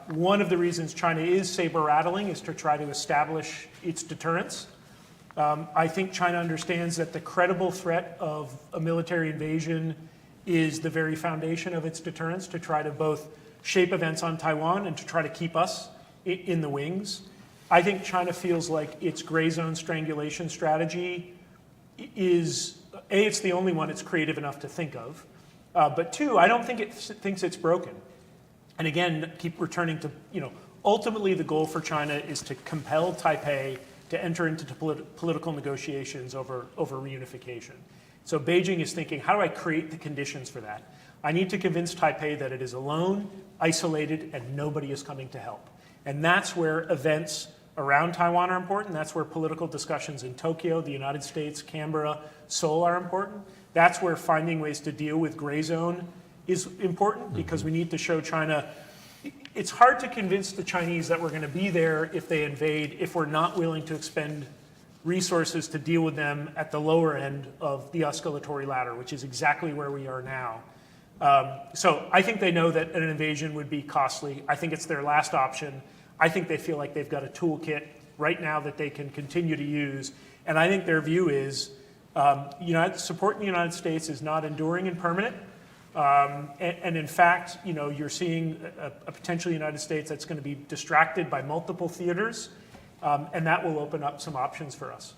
One of the reasons China is saber rattling is to try to establish its deterrence. I think China understands that the credible threat of a military invasion is the very foundation of its deterrence, to try to both shape events on Taiwan and to try to keep us in the wings. I think China feels like its gray zone strangulation strategy is, A, it's the only one it's creative enough to think of, but two, I don't think it thinks it's broken. And again, keep returning to, ultimately the goal for China is to compel Taipei to enter into political negotiations over reunification. So Beijing is thinking, how do I create the conditions for that? I need to convince Taipei that it is alone, isolated, and nobody is coming to help. And that's where events around Taiwan are important. That's where political discussions in Tokyo, the United States, Canberra, Seoul are important. That's where finding ways to deal with gray zone is important, because we need to show China. It's hard to convince the Chinese that we're going to be there if they invade, if we're not willing to expend resources to deal with them at the lower end of the escalatory ladder, which is exactly where we are now. So I think they know that an invasion would be costly. I think it's their last option. I think they feel like they've got a toolkit right now that they can continue to use. And I think their view is support in the United States is not enduring and permanent. And in fact, you're seeing a potentially United States that's going to be distracted by multiple theaters, and that will open up some options for us.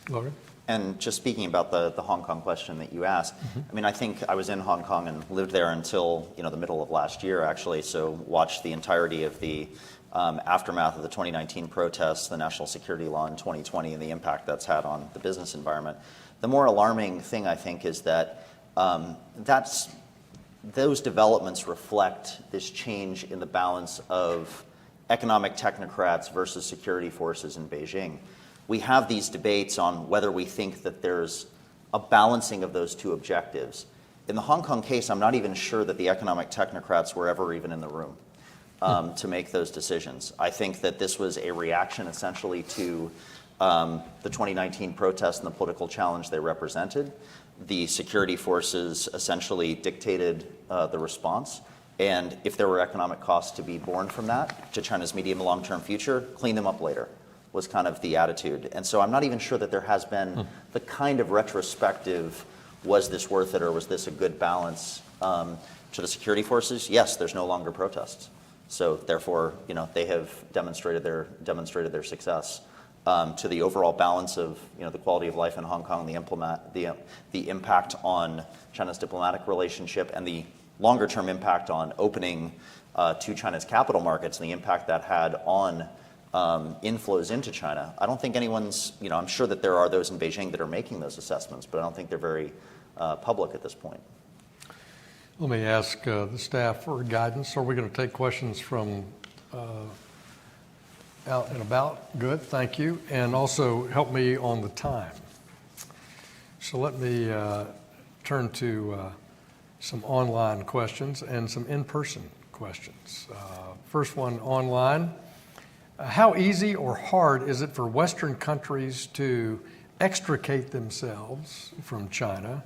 Logan? And just speaking about the Hong Kong question that you asked, I mean, I think I was in Hong Kong and lived there until the middle of last year, actually, so watched the entirety of the aftermath of the 2019 protests, the national security law in 2020, and the impact that's had on the business environment. The more alarming thing, I think, is that those developments reflect this change in the balance of economic technocrats versus security forces in Beijing. We have these debates on whether we think that there's a balancing of those two objectives. In the Hong Kong case, I'm not even sure that the economic technocrats were ever even in the room to make those decisions. I think that this was a reaction essentially to the 2019 protests and the political challenge they represented. The security forces essentially dictated the response. And if there were economic costs to be borne from that to China's medium and long-term future, clean them up later was kind of the attitude. And so I'm not even sure that there has been the kind of retrospective, was this worth it or was this a good balance to the security forces? Yes, there's no longer protests. So therefore, they have demonstrated their success. To the overall balance of the quality of life in Hong Kong, the impact on China's diplomatic relationship, and the longer-term impact on opening to China's capital markets, and the impact that had on inflows into China. I don't think anyone's, I'm sure that there are those in Beijing that are making those assessments, but I don't think they're very public at this point. Let me ask the staff for guidance. Are we going to take questions from out and about? Good, thank you. And also help me on the time. So let me turn to some online questions and some in-person questions. First one online. How easy or hard is it for Western countries to extricate themselves from China?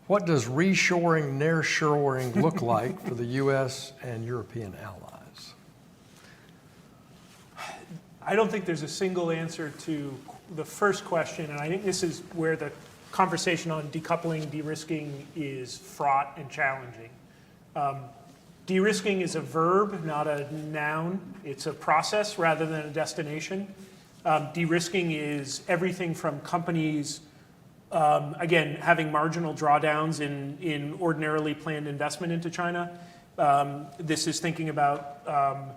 What does reshoring, nearshoring look like for the U.S. and European allies? I don't think there's a single answer to the first question, and I think this is where the conversation on decoupling, de-risking is fraught and challenging. De-risking is a verb, not a noun. It's a process rather than a destination. De-risking is everything from companies, again, having marginal drawdowns in ordinarily planned investment into China. This is thinking about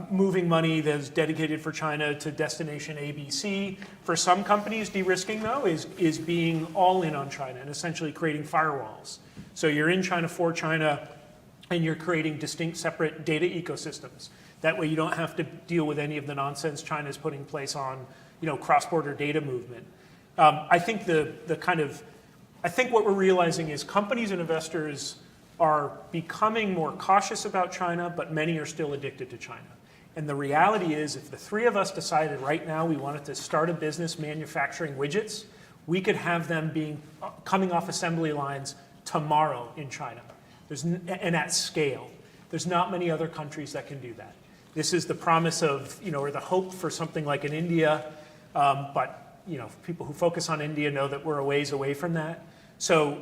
moving money that's dedicated for China to destination ABC. For some companies, de-risking, though, is being all in on China and essentially creating firewalls. So you're in China for China, and you're creating distinct, separate data ecosystems. That way you don't have to deal with any of the nonsense China's putting in place on cross-border data movement. I think I think what we're realizing is companies and investors are becoming more cautious about China, but many are still addicted to China. And the reality is, if the three of us decided right now we wanted to start a business manufacturing widgets, we could have them coming off assembly lines tomorrow in China. And at scale. There's not many other countries that can do that. This is the promise of, or the hope for something like in India, but people who focus on India know that we're a ways away from that. So,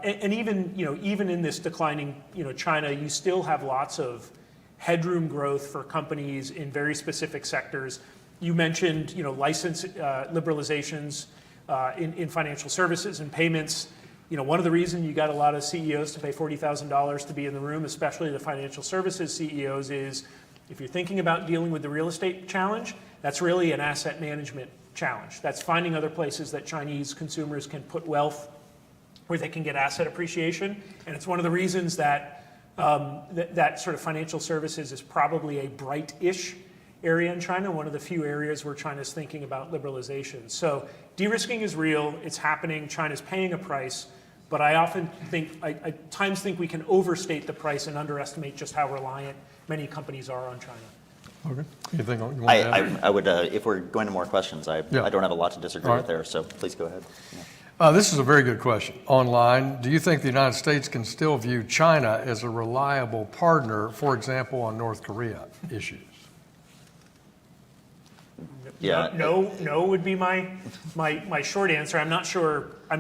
and even in this declining, China, you still have lots of headroom growth for companies in very specific sectors. You mentioned, license liberalizations in financial services and payments. One of the reasons you got a lot of CEOs to pay $40,000 to be in the room, especially the financial services CEOs, is if you're thinking about dealing with the real estate challenge, that's really an asset management challenge. That's finding other places that Chinese consumers can put wealth where they can get asset appreciation. And it's one of the reasons that that sort of financial services is probably a bright-ish area in China, one of the few areas where China's thinking about liberalization. So de-risking is real, it's happening, China's paying a price, but I often think, I at times think we can overstate the price and underestimate just how reliant many companies are on China. Okay. Anything you want to add? I would, if we're going to more questions, I don't have a lot to disagree with there, so please go ahead. Yeah. This is a very good question. Online, do you think the United States can still view China as a reliable partner, for example, on North Korea issues? Yeah. No would be my short answer. I'm not sure. I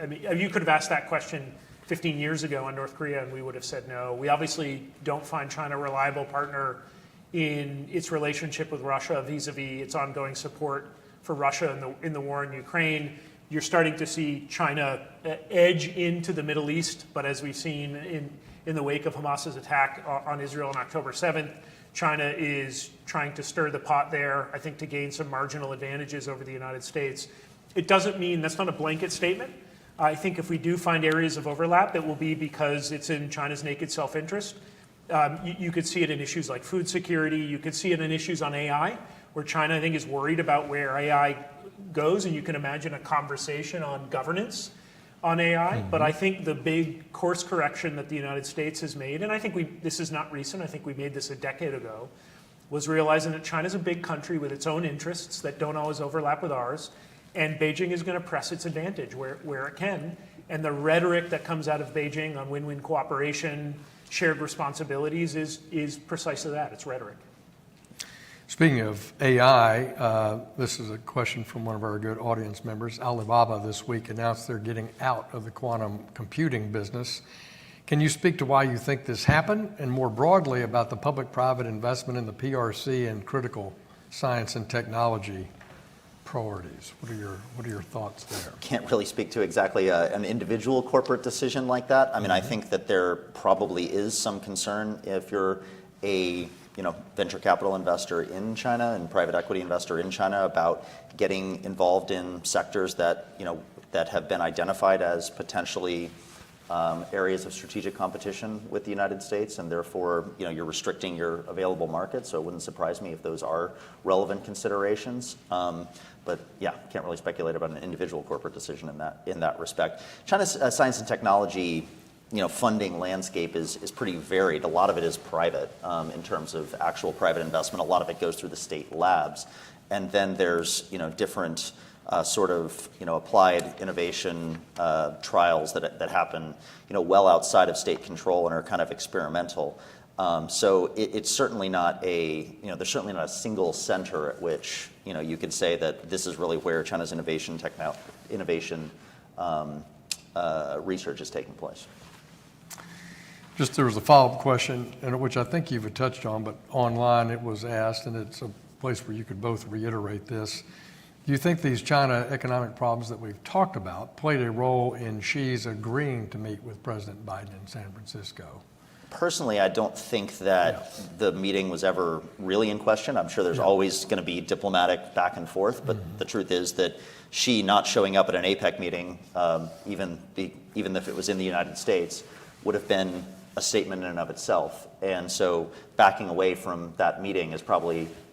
mean, you could have asked that question 15 years ago on North Korea, and we would have said no. We obviously don't find China a reliable partner in its relationship with Russia vis-a-vis its ongoing support for Russia in the war in Ukraine. You're starting to see China edge into the Middle East, but as we've seen in the wake of Hamas's attack on Israel on October 7th, China is trying to stir the pot there, I think, to gain some marginal advantages over the United States. It doesn't mean, that's not a blanket statement. I think if we do find areas of overlap, it will be because it's in China's naked self-interest. You could see it in issues like food security. You could see it in issues on AI, where China, I think, is worried about where AI goes, and you can imagine a conversation on governance on AI. But I think the big course correction that the United States has made, and I think this is not recent, I think we made this a decade ago, was realizing that China's a big country with its own interests that don't always overlap with ours, and Beijing is going to press its advantage where it can. And the rhetoric that comes out of Beijing on win-win cooperation, shared responsibilities is precisely that. It's rhetoric. Speaking of AI, this is a question from one of our good audience members. Alibaba this week announced they're getting out of the quantum computing business. Can you speak to why you think this happened, and more broadly about the public-private investment in the PRC and critical science and technology priorities? What are your thoughts there? Can't really speak to exactly an individual corporate decision like that. I mean, I think that there probably is some concern if you're a venture capital investor in China and private equity investor in China about getting involved in sectors that that have been identified as potentially areas of strategic competition with the United States, and therefore you're restricting your available market. So it wouldn't surprise me if those are relevant considerations. But yeah, can't really speculate about an individual corporate decision in that respect. China's science and technology funding landscape is pretty varied. A lot of it is private in terms of actual private investment. A lot of it goes through the state labs, and then there's different sort of applied innovation trials that happen well outside of state control and are kind of experimental. So it's certainly not there's certainly not a single center at which you could say that this is really where China's innovation research is taking place. Just there was a follow-up question, which I think you've touched on, but online it was asked, and it's a place where you could both reiterate this. Do you think these China economic problems that we've talked about played a role in Xi's agreeing to meet with President Biden in San Francisco? Personally, I don't think that the meeting was ever really in question. I'm sure there's always going to be diplomatic back and forth, but the truth is that Xi not showing up at an APEC meeting, even if it was in the United States, would have been a statement in and of itself. And so backing away from that meeting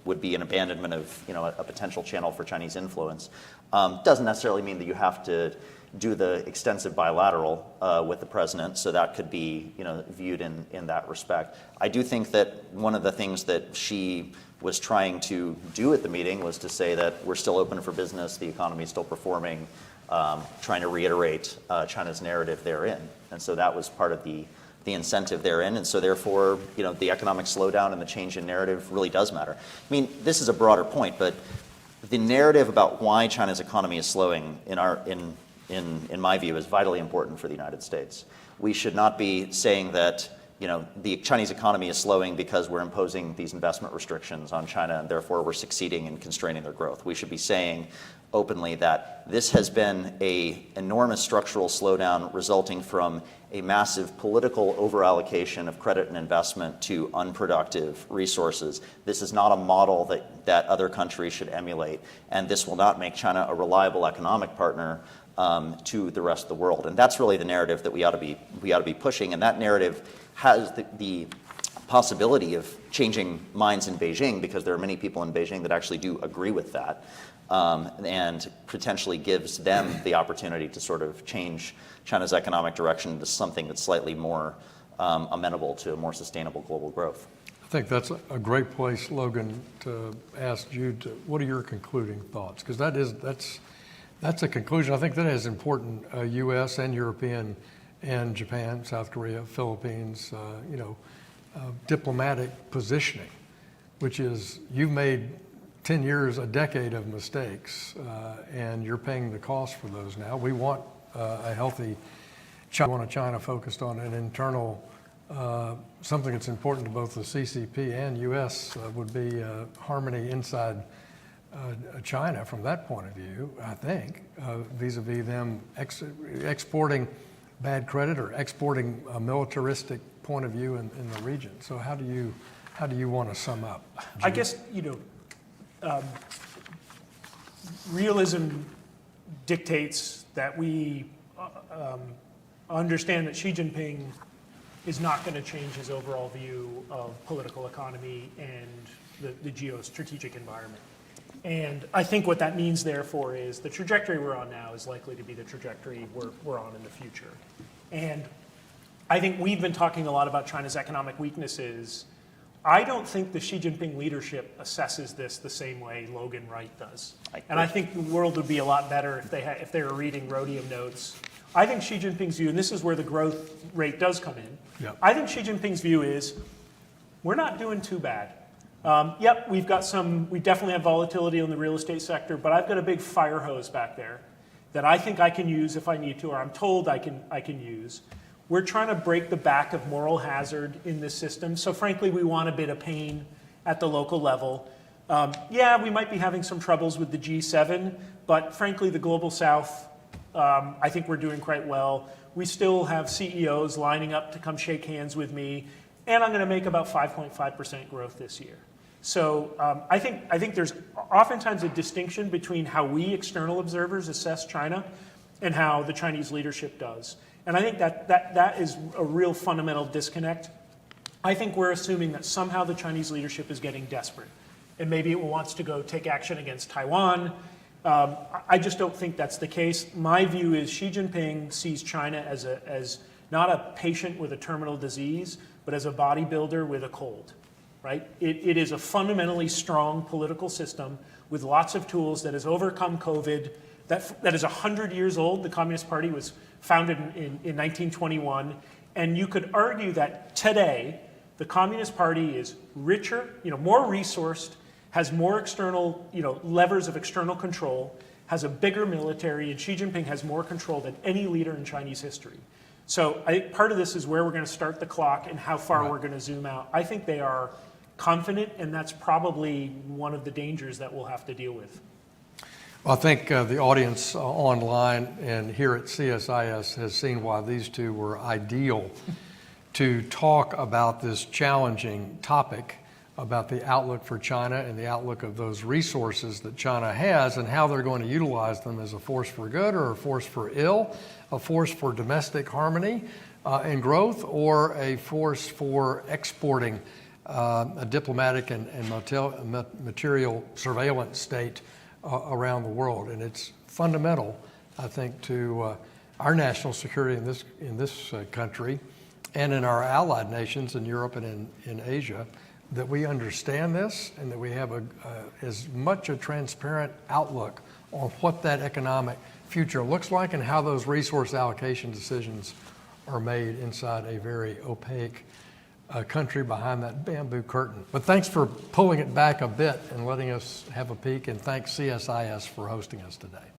would be an abandonment of a potential channel for Chinese influence. Doesn't necessarily mean that you have to do the extensive bilateral with the president, so that could be viewed in that respect. I do think that one of the things that Xi was trying to do at the meeting was to say that we're still open for business, the economy is still performing, trying to reiterate China's narrative therein. And so that was part of the incentive therein, and so therefore, the economic slowdown and the change in narrative really does matter. I mean, this is a broader point, but the narrative about why China's economy is slowing, in my view, is vitally important for the United States. We should not be saying that the Chinese economy is slowing because we're imposing these investment restrictions on China, and therefore we're succeeding in constraining their growth. We should be saying openly that this has been an enormous structural slowdown resulting from a massive political overallocation of credit and investment to unproductive resources. This is not a model that other countries should emulate, and this will not make China a reliable economic partner to the rest of the world. And that's really the narrative that we ought to be pushing, and that narrative has the possibility of changing minds in Beijing, because there are many people in Beijing that actually do agree with that, and potentially gives them the opportunity to sort of change China's economic direction to something that's slightly more amenable to a more sustainable global growth. I think that's a great place, Logan, to ask Jude, what are your concluding thoughts? Because that's a conclusion. I think that is important, U.S. and European and Japan, South Korea, Philippines, diplomatic positioning, which is you've made 10 years, a decade of mistakes, and you're paying the cost for those now. We want a healthy China. We want a China focused on an internal, something that's important to both the CCP and U.S. Would be harmony inside China from that point of view, I think, vis-a-vis them exporting bad credit or exporting a militaristic point of view in the region. So how do you want to sum up? I guess, realism dictates that we understand that Xi Jinping is not going to change his overall view of political economy and the geostrategic environment. And I think what that means, therefore, is the trajectory we're on now is likely to be the trajectory we're on in the future. And I think we've been talking a lot about China's economic weaknesses. I don't think the Xi Jinping leadership assesses this the same way Logan Wright does. And I think the world would be a lot better if they were reading rhodium notes. I think Xi Jinping's view, and this is where the growth rate does come in, I think Xi Jinping's view is we're not doing too bad. Yep, we definitely have volatility in the real estate sector, but I've got a big fire hose back there that I think I can use if I need to, or I'm told I can use. We're trying to break the back of moral hazard in this system. So frankly, we want a bit of pain at the local level. Yeah, we might be having some troubles with the G7, but frankly, the Global South, I think we're doing quite well. We still have CEOs lining up to come shake hands with me, and I'm going to make about 5.5% growth this year. So I think there's oftentimes a distinction between how we external observers assess China and how the Chinese leadership does. And I think that is a real fundamental disconnect. I think we're assuming that somehow the Chinese leadership is getting desperate, and maybe it wants to go take action against Taiwan. I just don't think that's the case. My view is Xi Jinping sees China as not a patient with a terminal disease, but as a bodybuilder with a cold, right? It is a fundamentally strong political system with lots of tools that has overcome COVID, that is 100 years old. The Communist Party was founded in 1921, and you could argue that today the Communist Party is richer, more resourced, has more external, levers of external control, has a bigger military, and Xi Jinping has more control than any leader in Chinese history. So I think part of this is where we're going to start the clock and how far we're going to zoom out. I think they are confident, and that's probably one of the dangers that we'll have to deal with. Well, I think the audience online and here at CSIS has seen why these two were ideal to talk about this challenging topic about the outlook for China and the outlook of those resources that China has and how they're going to utilize them as a force for good or a force for ill, a force for domestic harmony and growth, or a force for exporting a diplomatic and material surveillance state around the world. And it's fundamental, I think, to our national security in this country and in our allied nations in Europe and in Asia, that we understand this and that we have as much a transparent outlook on what that economic future looks like and how those resource allocation decisions are made inside a very opaque country behind that bamboo curtain. But thanks for pulling it back a bit and letting us have a peek, and thanks CSIS for hosting us today.